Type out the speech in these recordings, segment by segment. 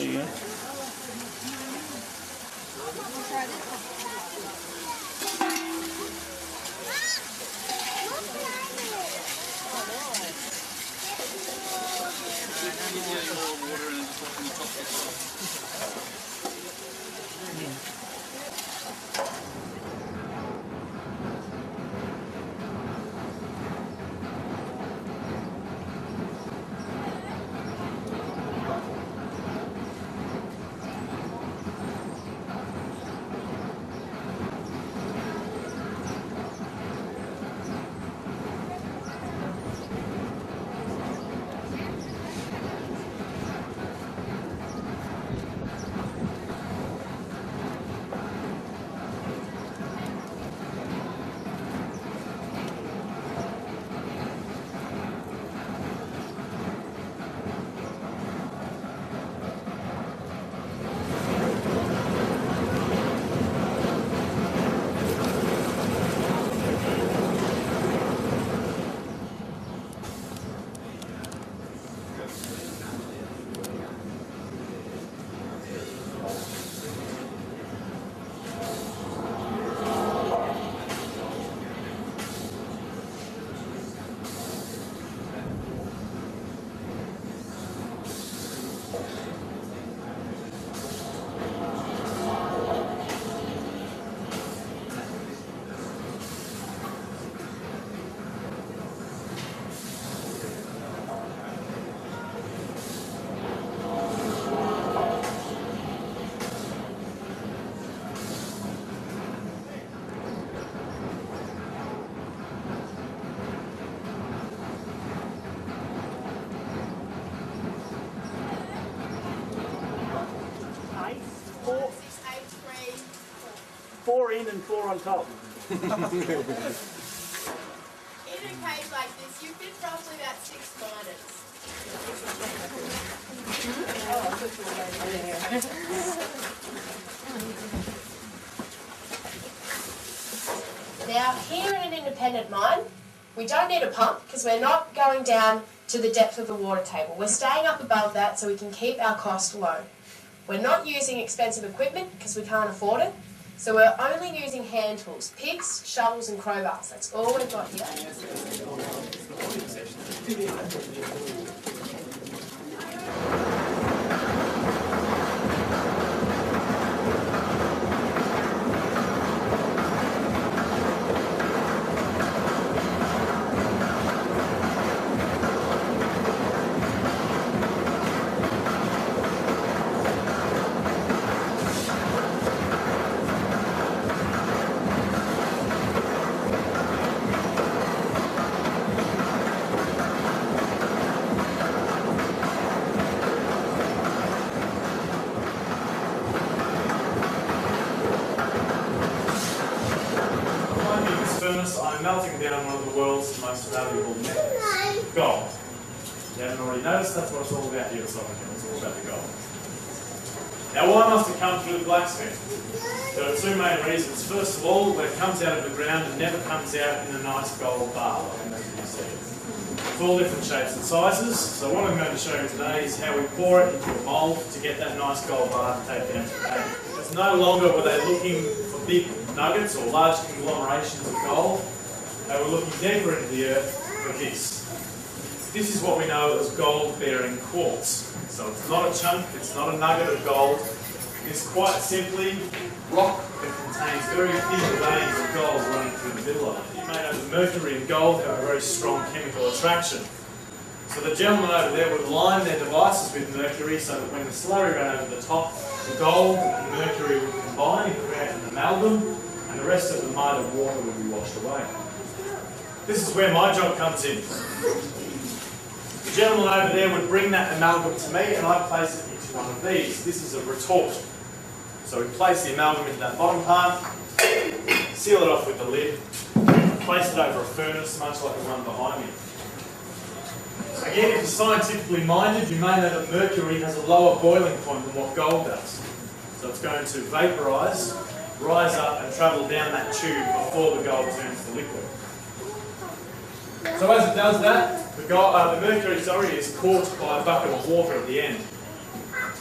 There you go. Four in and four on top. In a cave like this, you fit roughly about 6 miners. Now, here in an independent mine, we don't need a pump because we're not going down to the depth of the water table. We're staying up above that so we can keep our cost low. We're not using expensive equipment because we can't afford it. So we're only using hand tools, picks, shovels and crowbars. That's all we've got here. I'm melting down one of the world's most valuable metals, gold. If you haven't already noticed, that's what it's all about here at SovereignHill. It's all about the gold. Now, why must it come through the blacksmith? There are two main reasons. First of all, when it comes out of the ground, it never comes out in a nice gold bar like you see. It's all different shapes and sizes. So what I'm going to show you today is how we pour it into a mould to get that nice gold bar to take down to the cave. It's no longer were they looking for big nuggets or large conglomerations of gold. They were looking deeper into the earth for this. This is what we know as gold-bearing quartz. So it's not a chunk, it's not a nugget of gold. It's quite simply rock that contains very thin veins of gold running through the middle of it. You may know that mercury and gold have a very strong chemical attraction. So the gentleman over there would line their devices with mercury so that when the slurry ran over the top, the gold and mercury would combine and create an amalgam, and the rest of the mud and water would be washed away. This is where my job comes in. The gentleman over there would bring that amalgam to me and I place it into one of these. This is a retort. So we place the amalgam into that bottom part, seal it off with the lid, place it over a furnace much like the one behind me. Again, if you're scientifically minded, you may know that mercury has a lower boiling point than what gold does. So it's going to vaporise, rise up and travel down that tube before the gold turns to liquid. So as it does that, the mercury is caught by a bucket of water at the end.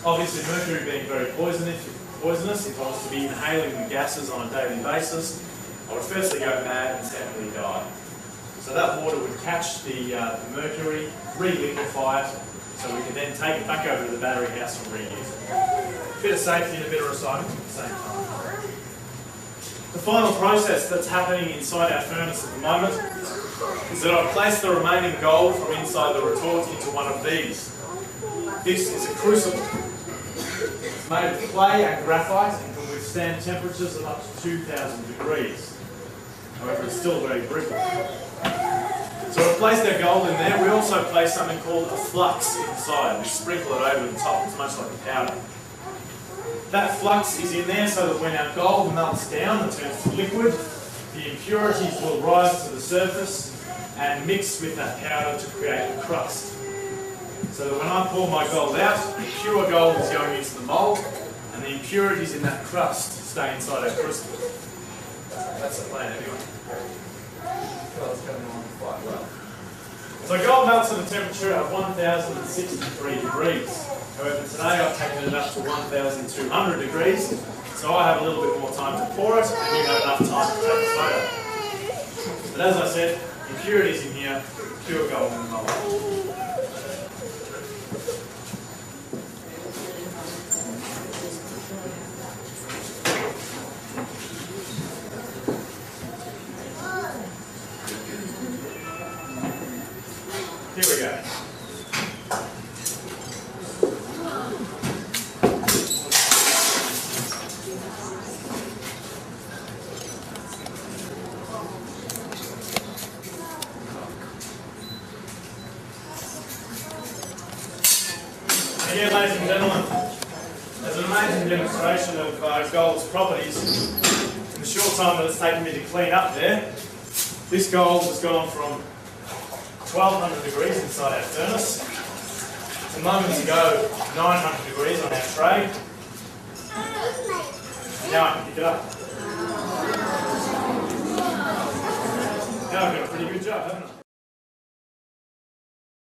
Obviously, mercury being very poisonous, if I was to be inhaling the gases on a daily basis, I would firstly go mad and secondly die. So that water would catch the mercury, re-liquefy it, so we could then take it back over to the battery house and reuse it. A bit of safety and a bit of recycling at the same time. The final process that's happening inside our furnace at the moment is that I've placed the remaining gold from inside the retort into one of these. This is a crucible. It's made of clay and graphite and can withstand temperatures of up to 2,000 degrees. However, it's still very brittle. So we've placed our gold in there. We also place something called a flux inside. We sprinkle it over the top. It's much like a powder. That flux is in there so that when our gold melts down and turns to liquid, the impurities will rise to the surface and mix with that powder to create a crust. So that when I pour my gold out, the pure gold is going into the mould and the impurities in that crust stay inside our crucible. That's the plan anyway. Well, it's coming along quite well. So gold melts at a temperature of 1,063 degrees. However, today I've taken it up to 1,200 degrees, so I have a little bit more time to pour it and you have enough time to take a photo. But as I said, impurities in here, pure gold in the mould. Here we go. Again, ladies and gentlemen, as an amazing demonstration of gold's properties, in the short time that it's taken me to clean up there, this gold has gone from 1,200 degrees inside our furnace to moments ago 900 degrees on our tray. Now I can pick it up. Now I've done a pretty good job, haven't I?